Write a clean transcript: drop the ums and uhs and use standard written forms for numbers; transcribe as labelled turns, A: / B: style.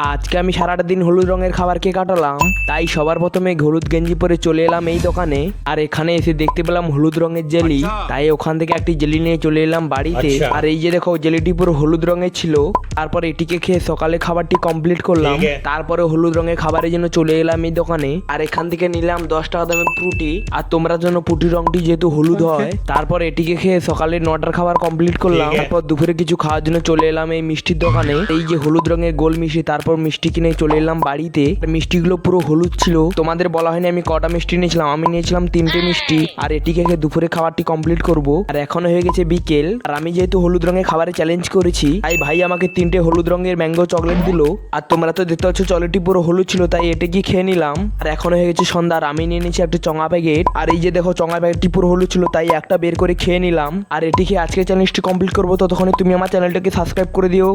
A: আজকে আমি সারাটা দিন হলুদ রঙের খাবার খেয়ে কাটালাম, তাই সবার প্রথমে হলুদ গেঞ্জি পরে চলে এলাম এই দোকানে। আর এখানে এসে দেখতে পেলাম হলুদ রঙের জেলি, তাই ওখান থেকে একটি জেলি নিয়ে চলে এলাম বাড়িতে। আর এই যে দেখো, জেলিটি পুরো হলুদ রঙের ছিল। তারপর এটিকে খেয়ে সকালে খাবারটি কমপ্লিট করলাম। তারপরে হলুদ রঙের খাবারের জন্য চলে এলাম এই দোকানে। আর এখান থেকে নিলাম 10 টাকা দামের ফ্রুটি, আর তোমরা জন্য ফ্রুটি রঙটি যেহেতু হলুদ হয়। তারপর এটিকে খেয়ে সকালে 9টার খাবার কমপ্লিট করলাম। তারপর দুপুরে কিছু খাওয়ার জন্য চলে এলাম এই মিষ্টির দোকানে। এই যে হলুদ রঙের গোল মিষ্টি, তারপর মিষ্টি কিনে চলে এলাম বাড়িতে। মিষ্টিগুলো পুরো হলুদ ছিল। তোমাদের বলা হয়নি আমি কটা মিষ্টি নিয়েছিলাম, আমি নিয়েছিলাম 3টে মিষ্টি। আর এটিকে খেয়ে দুপুরে খাবারটি কমপ্লিট করব। আর এখন হয়ে গেছে বিকেল, আর আমি যেহেতু হলুদ রঙের খাবারে চ্যালেঞ্জ করেছি, তাই ভাই আমাকে 3টে হলুদ রঙের ম্যাঙ্গো চকলেট দিল। আর তোমরা তো দেখতে পাচ্ছ চকলেটটি পুরো হলুদ ছিল, তাই এটাকে খেয়ে নিলাম। আর এখন হয়ে গেছে সন্ধ্যা, আর আমি নিয়ে নিয়েছি একটা চঙা প্যাকেট। আর এই যে দেখো, চঙা প্যাকেটটি পুরো হলুদ ছিল, তাই একটা বের করে খেয়ে নিলাম। আর এটি খেয়ে আজকে চ্যালেঞ্জটি কমপ্লিট করবো। ততক্ষণে তুমি আমার চ্যানেলটাকে সাবস্ক্রাইব করে দিও।